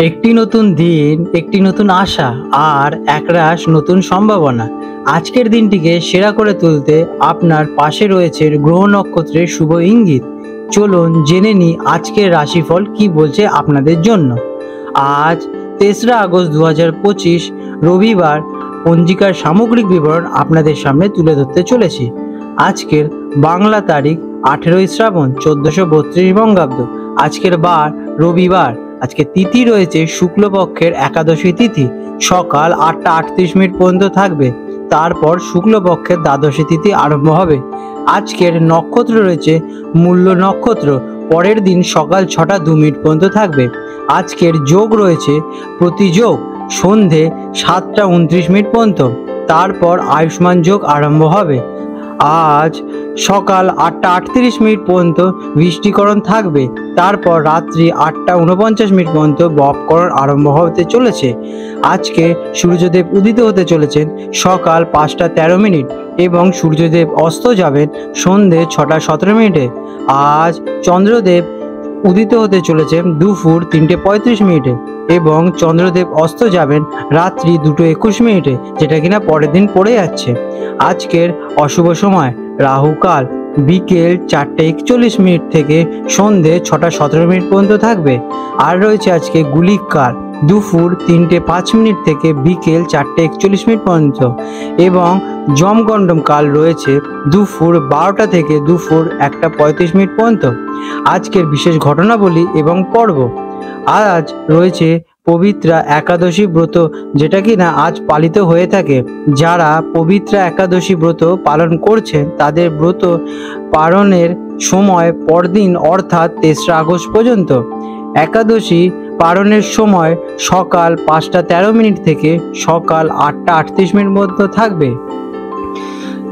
একটি নতুন দিন, একটি নতুন আশা আর একরাশ নতুন সম্ভাবনা। আজকের দিনটিকে সেরা করে তুলতে আপনার পাশে রয়েছে গ্রহ নক্ষত্রের শুভ ইঙ্গিত। চলুন জেনে নিই আজকের রাশিফল কি বলছে আপনাদের জন্য। আজ 3রা আগস্ট 2025 রবিবার। পঞ্জিকার সামগ্রিক বিবরণ আপনাদের সামনে তুলে ধরতে চলেছি। আজকের বাংলা তারিখ 18ই শ্রাবণ 1432 বঙ্গাব্দ। আজকের বার রবিবার। আজকে তিথি রয়েছে শুক্লপক্ষের একাদশী তিথি, সকাল 8টা 38 মিনিট পর্যন্ত থাকবে। তারপর শুক্লপক্ষের দ্বাদশী তিথি আরম্ভ হবে। আজকের নক্ষত্র রয়েছে মূল্য নক্ষত্র, পরের দিন সকাল 6টা 2 মিনিট পর্যন্ত থাকবে। আজকের যোগ রয়েছে প্রতিযোগ, সন্ধে 7টা 29 মিনিট পর্যন্ত। তারপর আয়ুষ্মান যোগ আরম্ভ হবে। আজ সকাল 8টা 38 মিনিট পর্যন্ত বৃষ্টিকরণ থাকবে। তারপর রাত্রি 8টা 49 মিনিট পর্যন্ত বপকরণ আরম্ভ হতে চলেছে। আজকে সূর্যদেব উদিত হতে চলেছেন সকাল 5টা 13 মিনিট এবং সূর্যদেব অস্ত যাবেন সন্ধে 6টা 17 মিনিটে। আজ চন্দ্রদেব উদিত হতে চলেছেন দুপুর 3টে 35 মিনিটে এবং চন্দ্রদেব অস্ত যাবেন রাত্রি 2টো 21 মিনিটে, যেটা কিনা পরের দিন পড়ে যাচ্ছে। আজকের অশুভ সময় রাহুকাল বিকেল 4টে 41 মিনিট থেকে সন্ধে 6টা 17 মিনিট পর্যন্ত থাকবে। আর রয়েছে আজকে গুলিক কাল দুপুর 3টে 5 মিনিট থেকে বিকেল 4টে 41 মিনিট পর্যন্ত এবং যমগণ্ডম কাল রয়েছে দুপুর 12টা থেকে দুপুর 1টা 35 মিনিট পর্যন্ত। আজকের বিশেষ ঘটনাবলী এবং পর্ব। আজ রয়েছে পবিত্রা একাদশী ব্রত, যেটা কিনা আজ পালিত হয়ে থাকে। যারা পবিত্রা একাদশী ব্রত পালন করছেন তাদের ব্রত পালনের সময় পরদিন অর্থাৎ 3রা আগস্ট পর্যন্ত। একাদশী পালনের সময় সকাল 5টা 13 মিনিট থেকে সকাল 8টা 38 মিনিট মধ্যে থাকবে।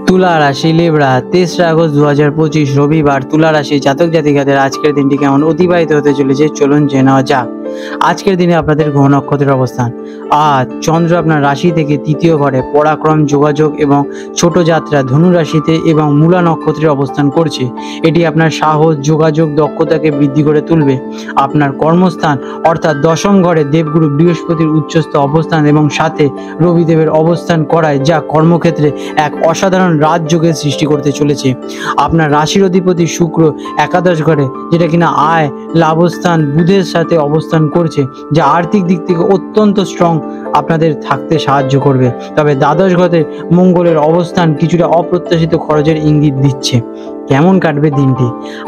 তুলা রাশি লেবড়া 3রা আগস্ট 2025 রবিবার। তুলা রাশি জাতক জাতিকাদের আজকের দিনটি কেমন অতিবাহিত হতে চলেছে চলুন জেনে নেওয়া যাক। আজকের দিনে আপনাদের গ্রহ নক্ষত্রের অবস্থান। আজ চন্দ্র আপনার রাশি থেকে 3য় ঘরে পরাক্রম, যোগাযোগ এবং ছোট যাত্রা ধনু রাশিতে এবং মূলা নক্ষত্রে অবস্থান করছে। এটি আপনার সাহস, যোগাযোগ, দক্ষতাকে বৃদ্ধি করে তুলবে। আপনার কর্মস্থান অর্থাৎ 10ম ঘরে দেবগুরু বৃহস্পতির উচ্চস্থ অবস্থান এবং সাথে রবিদেবের অবস্থান করায় যা কর্মক্ষেত্রে এক অসাধারণ রাজযোগের সৃষ্টি করতে চলেছে। আপনার রাশির অধিপতি শুক্র একাদশ ঘরে, যেটা কিনা আয় লাভস্থান বুধের সাথে অবস্থান করছে, যা আর্থিক দিক থেকে অত্যন্ত স্ট্রং আপনাদের থাকতে সাহায্য করবে। তবে দ্বাদশ ঘরে মঙ্গলের অবস্থান কিছুটা অপ্রত্যাশিত খরচের ইঙ্গিত দিচ্ছে। কেমন কাটবে দিনটি?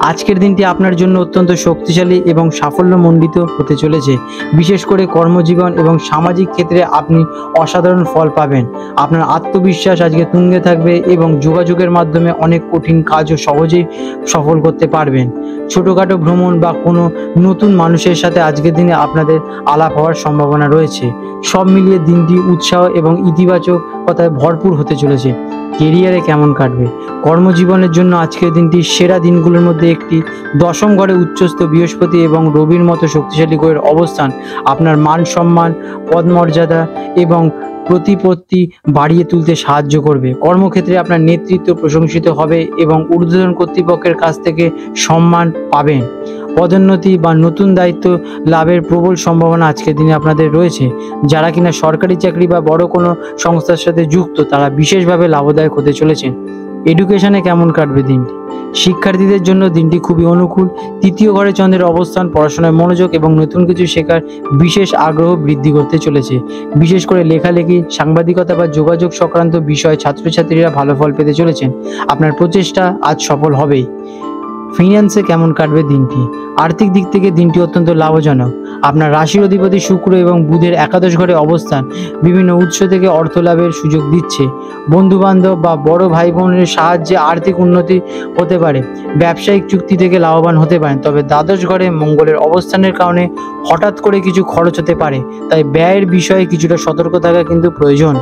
আজকের দিনটি আপনার জন্য অত্যন্ত শক্তিশালী এবং সাফল্যমণ্ডিত হতে চলেছে। বিশেষ করে কর্মজীবন এবং সামাজিক ক্ষেত্রে আপনি অসাধারণ ফল পাবেন। আপনার আত্মবিশ্বাস আজকে তুঙ্গে থাকবে এবং যোগাযোগের মাধ্যমে অনেক কঠিন কাজও সহজেই সফল করতে পারবেন। ছোটোখাটো ভ্রমণ বা কোনো নতুন মানুষের সাথে আজকের দিনে আপনাদের আলাপ হওয়ার সম্ভাবনা রয়েছে। সব মিলিয়ে দিনটি উৎসাহ এবং ইতিবাচকতায় ভরপুর হতে চলেছে। কেরিয়ারে কেমন কাটবে? কর্মজীবনের জন্য আজকের দিনটি সেরা দিনগুলোর মধ্যে একটি। 10ম ঘরে উচ্চস্থ বৃহস্পতি এবং রবির মতো শক্তিশালী গ্রহের অবস্থান আপনার মান সম্মান, পদমর্যাদা এবং প্রতিপত্তি বাড়িয়ে তুলতে সাহায্য করবে। কর্মক্ষেত্রে আপনার নেতৃত্ব প্রশংসিত হবে এবং ঊর্ধ্বতন কর্তৃপক্ষের কাছ থেকে সম্মান পাবেন। পদোন্নতি বা নতুন দায়িত্ব লাভের প্রবল সম্ভাবনা আজকের দিনে আপনাদের রয়েছে। যারা কিনা সরকারি চাকরি বা বড় কোনো সংস্থার সাথে যুক্ত তারা বিশেষভাবে লাভদায়ক হতে চলেছেন। এডুকেশনে কেমন কাটবে দিনটি? শিক্ষার্থীদের জন্য দিনটি খুবই অনুকূল। 3য় ঘরে চন্দ্রের অবস্থান পড়াশোনায় মনোযোগ এবং নতুন কিছু শেখার বিশেষ আগ্রহ বৃদ্ধি করতে চলেছে। বিশেষ করে লেখালেখি, সাংবাদিকতা বা যোগাযোগ সংক্রান্ত বিষয়ে ছাত্রছাত্রীরা ভালো ফল পেতে চলেছেন। আপনার প্রচেষ্টা আজ সফল হবেই। ফিন্যান্সে কেমন কাটবে দিনটি? আর্থিক দিক থেকে দিনটি অত্যন্ত লাভজনক। আপনার রাশির অধিপতি শুক্র এবং বুধের একাদশ ঘরে অবস্থান বিভিন্ন উৎস থেকে অর্থ লাভের সুযোগ দিচ্ছে। বন্ধুবান্ধব বা বড় ভাই বোনের সাহায্যে আর্থিক উন্নতি হতে পারে। ব্যবসায়িক চুক্তি থেকে লাভবান হতে পারেন। তবে দ্বাদশ ঘরে মঙ্গলের অবস্থানের কারণে হঠাৎ করে কিছু খরচ হতে পারে, তাই ব্যয়ের বিষয়ে কিছুটা সতর্ক থাকা কিন্তু প্রয়োজন।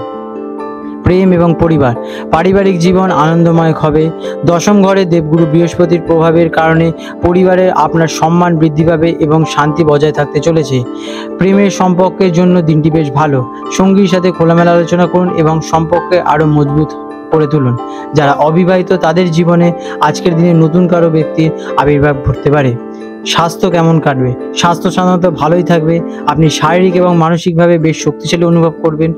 প্রেম এবং পরিবার, পারিবারিক জীবন আনন্দময় হবে। 10ম ঘরে দেবগুরু বৃহস্পতির প্রভাবের কারণে পরিবারে আপনার সম্মান বৃদ্ধি পাবে এবং শান্তি বজায় থাকতে চলেছে। প্রেমের সম্পর্কের জন্য দিনটি বেশ ভালো। সঙ্গীর সাথে খোলামেলা আলোচনা করুন এবং সম্পর্কে আরও মজবুত করে তুলুন। যারা অবিবাহিত তাদের জীবনে আজকের দিনে নতুন কারো ব্যক্তির আবির্ভাব ঘটতে পারে। স্বাস্থ্য কেমন কাটবে? স্বাস্থ্য সাধারণত ভালোই থাকবে। আপনি শারীরিক এবং মানসিকভাবে বেশ শক্তিশালী অনুভব করবেন।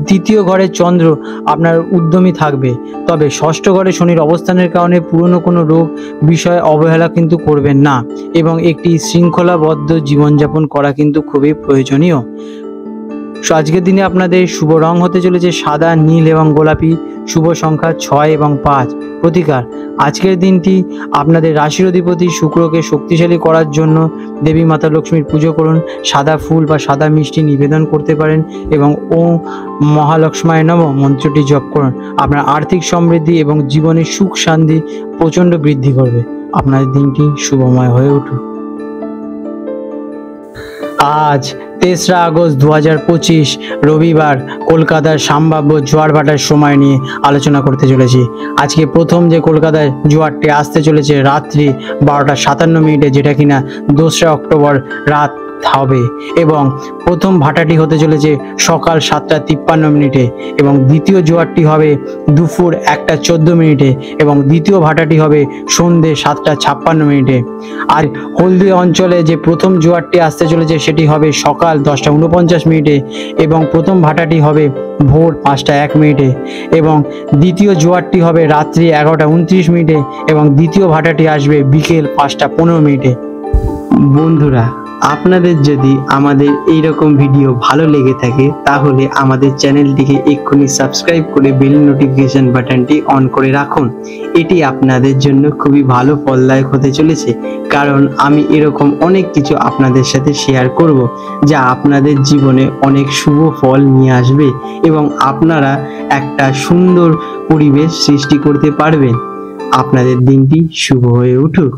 দ্বিতীয় ঘরে চন্দ্র আপনার উদ্যমী থাকবে, তবে ষষ্ঠ ঘরে শনির অবস্থানের কারণে পুরনো কোনো রোগ বিষয়ে অবহেলা কিন্তু করবেন না এবং একটি শৃঙ্খলাবদ্ধ জীবনযাপন করা কিন্তু খুবই প্রয়োজনীয়। আজকের দিনে আপনাদের শুভ রং হতে চলেছে সাদা, নীল এবং গোলাপি। শুভ সংখ্যা 6 এবং 5। প্রতিকার: আজকের দিনটি আপনাদের রাশির অধিপতি শুক্রকে শক্তিশালী করার জন্য দেবী মাতা লক্ষ্মীর পুজো করুন। সাদা ফুল বা সাদা মিষ্টি নিবেদন করতে পারেন এবং ওম মহালক্ষ্মায় নমঃ মন্ত্রটি জপ করুন। আপনার আর্থিক সমৃদ্ধি এবং জীবনের সুখ শান্তি প্রচণ্ড বৃদ্ধি করবে। আপনার দিনটি শুভময় হয়ে উঠুক। আজ 3রা আগস্ট 2025 রবিবার কলকাতার সম্ভাব্য জোয়ার ভাটার সময় নিয়ে আলোচনা করতে চলেছি। আজকে প্রথম যে কলকাতায় জোয়ারটি আসতে চলেছে রাত্রি 12:57, যেটা কিনা 2রা অক্টোবর রাত হবে এবং প্রথম ভাটাটি হতে চলেছে সকাল 7:53 এবং দ্বিতীয় জোয়ারটি হবে দুপুর 1:14 এবং দ্বিতীয় ভাটাটি হবে সন্ধ্যে 7:56। আর হলদি অঞ্চলে যে প্রথম জোয়ারটি আসতে চলেছে সেটি হবে সকাল 10:49 এবং প্রথম ভাটাটি হবে ভোর 5:01 এবং দ্বিতীয় জোয়ারটি হবে রাত্রি 11:29 এবং দ্বিতীয় ভাটাটি আসবে বিকেল 5:15। বন্ধুরা, আপনাদের যদি আমাদের এই রকম ভিডিও ভালো লেগে থাকে তাহলে আমাদের চ্যানেলটিকে এক্ষুনি সাবস্ক্রাইব করে বেল নোটিফিকেশন বাটনটি অন করে রাখুন। এটি আপনাদের জন্য খুবই ভালো ফলদায়ক হতে চলেছে, কারণ আমি এরকম অনেক কিছু আপনাদের সাথে শেয়ার করব যা আপনাদের জীবনে অনেক শুভ ফল নিয়ে আসবে এবং আপনারা একটা সুন্দর পরিবেশ সৃষ্টি করতে পারবেন। আপনাদের দিনটি শুভ হয়ে উঠুক।